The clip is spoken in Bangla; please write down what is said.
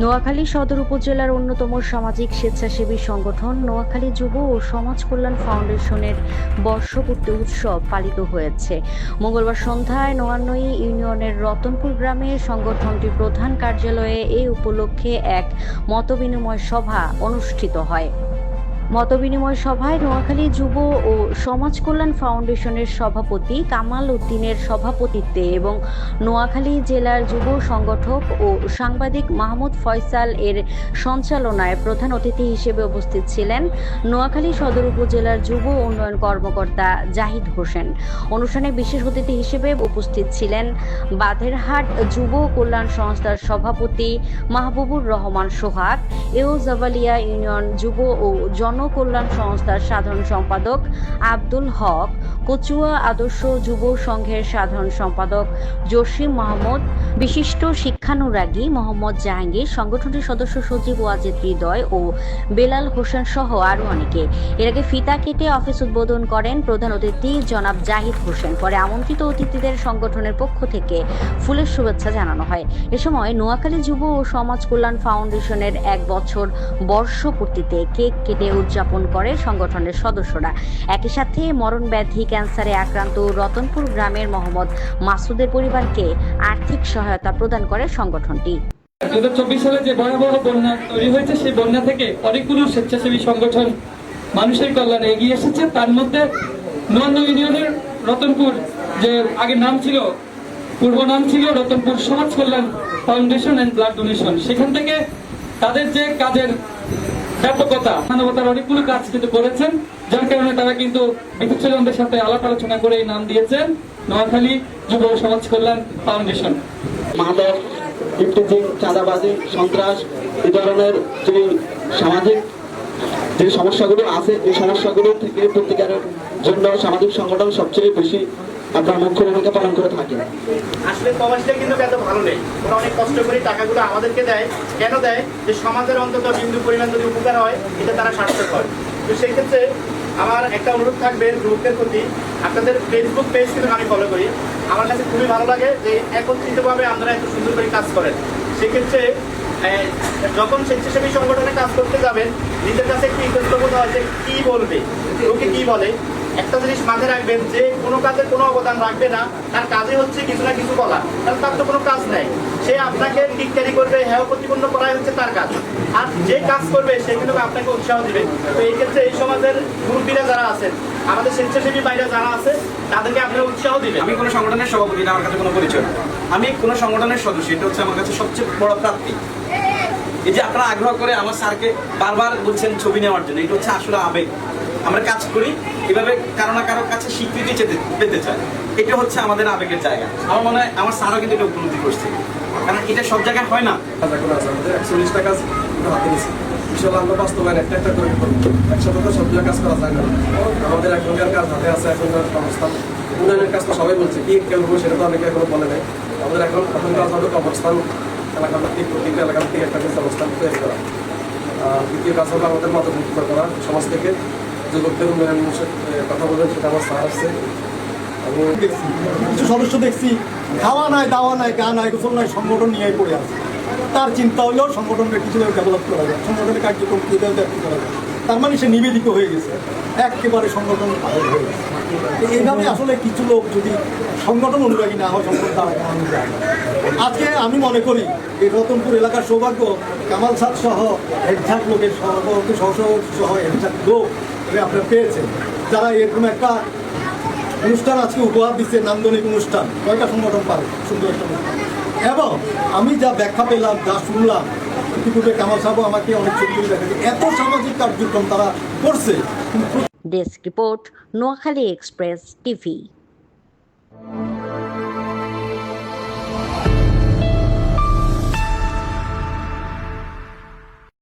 নোয়াখালী সদর উপজেলার অন্যতম সামাজিক স্বেচ্ছাসেবী সংগঠন নোয়াখালী যুব ও সমাজ কল্যাণ ফাউন্ডেশনের বর্ষপূর্তি উৎসব পালিত হয়েছে। মঙ্গলবার সন্ধ্যায় নোয়াখালী ইউনিয়নের রতনপুর গ্রামে সংগঠনটির প্রধান কার্যালয়ে এই উপলক্ষে এক মতবিনিময় সভা অনুষ্ঠিত হয়। মতবিনিময় সভায় নোয়াখালী যুব ও সমাজ কল্যাণ ফাউন্ডেশনের সভাপতি কামাল উদ্দিনের সভাপতিত্বে এবং নোয়াখালী জেলার যুব সংগঠক ও সাংবাদিক মাহমুদ ফয়সাল এর সঞ্চালনায় প্রধান অতিথি হিসেবে উপস্থিত ছিলেন নোয়াখালী সদর উপজেলার যুব উন্নয়ন কর্মকর্তা জাহিদ হোসেন। অনুষ্ঠানে বিশেষ অতিথি হিসেবে উপস্থিত ছিলেন বাধেরহাট যুব কল্যাণ সংস্থার সভাপতি মাহবুবুর রহমান সোহাগ, জাবালিয়া ইউনিয়ন যুব ও জনকল্যাণ সংস্থার সাধারণ সম্পাদক আব্দুল হক, কচুয়া আদর্শ যুব সংঘের সাধারণ সম্পাদক জসিম মাহমুদ, বিশিষ্ট শিক্ষানুরাগী মোহাম্মদ জাহাঙ্গীর, সংগঠনটির সদস্য সচিব ওয়াজেদ হৃদয় ও বেলাল হোসেন সহ আরও অনেকে। এর আগে ফিতা কেটে অফিস উদ্বোধন করেন প্রধান অতিথি জনাব জাহিদ হোসেন। পরে আমন্ত্রিত অতিথিদের সংগঠনের পক্ষ থেকে ফুলের শুভেচ্ছা জানানো হয়। এ সময় নোয়াখালী যুব ও সমাজ কল্যাণ ফাউন্ডেশনের 1 বছর বর্ষপূর্তিতে কেক কেটে উদযাপন করে সংগঠনের সদস্যরা। একই সাথে মরণ ব্যাধি ক্যান্সারে আক্রান্ত রতনপুর গ্রামের মোহাম্মদ মাসুদের পরিবারকে আর্থিক সহায়তা প্রদান করে সংগঠনটি। 2024 সালে যে ভয়াবহ বন্যা তৈরি হয়েছে, সেই বন্যা থেকে অনেকগুলো স্বেচ্ছাসেবী সংগঠন মানুষের কল্যাণে এগিয়ে এসেছে। তার মধ্যে নোয়াখালী ইউনিয়নের রতনপুর, যে আগে নাম ছিল, পূর্ব নাম ছিল রতনপুর সমাজ কল্যাণ ফাউন্ডেশন এন্ড ব্লাড ডোনেশন, সেখান থেকে তাদের যে কাজের ব্যাপকতা, মানবতার অনেকগুলো কাজ কিন্তু করেছেন, যার কারণে তারা কিন্তু বিপক্ষজনদের সাথে আলাপ আলোচনা করে এই নাম দিয়েছেন নোয়াখালী যুব সমাজ কল্যাণ ফাউন্ডেশন। মাদক, ইফটিজিং, চাঁদাবাজি, সন্ত্রাস, এই ধরনের যে সামাজিক যে সমস্যাগুলো আছে, এই সমস্যাগুলো থেকে প্রতিকারের জন্য সামাজিক সংগঠন সবচেয়ে বেশি আপনার মুখ্য ভূমিকা পালন করে থাকে। আসলে প্রবাসীরা কিন্তু এত ভালো নেই, ওরা অনেক কষ্ট করে টাকাগুলো আমাদেরকে দেয়। কেন দেয়? যে সমাজের অন্তত বিন্দু পরিমাণ যদি উপকার হয়, এটা তারা সার্থক হয়। তো সেই ক্ষেত্রে আমার একটা অনুরোধ থাকবে গ্রুপের প্রতি, আপনাদের ফেসবুক পেজ কিন্তু আমি ফলো করি। আমার কাছে খুবই ভালো লাগে যে একত্রিতভাবে আপনারা এত সুন্দর করে কাজ করেন। সেক্ষেত্রে যখন স্বেচ্ছাসেবী সংগঠনে কাজ করতে যাবেন, নিজের কাছে একটু ইতস্তবোধ হয় যে কী বলবে, লোকে কী বলে। একটা জিনিস মাথায় রাখবেন, যে কোনো কাজের কোনো অবদান রাখবে না, তার কাজে হচ্ছে কিছু না কিছু বলা, তাহলে তার তো কোনো কাজ নেই। সে আপনাকে টিটকারি করবে, হেয় প্রতিপন্ন করাই হচ্ছে তার কাজ। আর যে কাজ করবে সে কিন্তু আপনাকে উৎসাহ দিবে। তো এই ক্ষেত্রে এই সমাজের মুরব্বীরা যারা আছেন, আমাদের স্বেচ্ছাসেবী বাইরে যারা আছে, তাদেরকে আপনারা উৎসাহ দিবেন। আমি কোনো সংগঠনের সভাপতি না, আমার কাছে কোনো পরিচয় না। আমি কোনো সংগঠনের সদস্য, এটা হচ্ছে আমার কাছে সবচেয়ে বড় প্রাপ্তি। এই যে আপনারা আগ্রহ করে আমার স্যারকে বারবার বলছেন ছবি নেওয়ার জন্য, এটা হচ্ছে আসলে আবেগ। আমরা কাজ করি এভাবে কারো না কারোর কাছে স্বীকৃতি পেতে চাই, এটা হচ্ছে আমাদের আবেগের জায়গা। আমার মনে হয় আমার স্যারও কিন্তু এটা উপলব্ধি করছে, কারণ এটা সব জায়গায় হয় না। আমাদের 41টা কাজ হাতে নিচ্ছি, ইনশাল্লাহ আমরা বাস্তবায়ন একটা একটা করে করবো। একসাথে তো সবগুলো কাজ করা যায় না। আমাদের এখনকার কাজ হাতে আছে, এখনকার অবস্থান উন্নয়নের কাজ তো সবাই বলছে, কি করবো সেটা তো অনেকে এখনো বলে নাই। আমাদের এখন কাজ হবে অবস্থান এলাকাভিত্তিক, প্রতিটা এলাকাভিত্তিক একটা অবস্থান তৈরি করা। দ্বিতীয় কাজ হবে আমাদের মতবিনিময় করা, সমাজ থেকে যুবকদের উন্নয়ন কথা বলবেন, সেটা আমার স্যার আসছে। আমি দেখছি কিছু সদস্য দেখছি খাওয়া নাই, দাওয়া নাই, গা নাই, গোসল নাই, সংগঠন নিয়ে পড়ে আছে। তার চিন্তা হলেও সংগঠনকে কিছু ডেভেলপ করা যায়, সংগঠনের কার্যক্রম করা যায়। তার মানে সে নিবেদিত হয়ে গেছে, একেবারে সংগঠন হয়ে গেছে। এইভাবে আসলে কিছু লোক যদি সংগঠন অনুরাগী না হয়, সংগঠন তারা কেমন যায়। আজকে আমি মনে করি এই রতনপুর এলাকার সৌভাগ্য কামাল সাদ সহ হেডঝাক লোকের সভাপতি সহ হেডঝাক লোক আপনারা পেয়েছেন, যারা এরকম একটা অনুষ্ঠান আজকে উপহার দিচ্ছে, নান্দনিক অনুষ্ঠান। কয়টা সংগঠন পারে সুন্দর একটা অনুষ্ঠান। এবং আমি যা ব্যাখ্যা পেলাম, যা শুনলাম, ইতিপূর্বে কামাল সাহেব আমাকে অনেক ছবি দেখাচ্ছে, এত সামাজিক কার্যক্রম তারা করছে। Desk report, Noakhali express TV.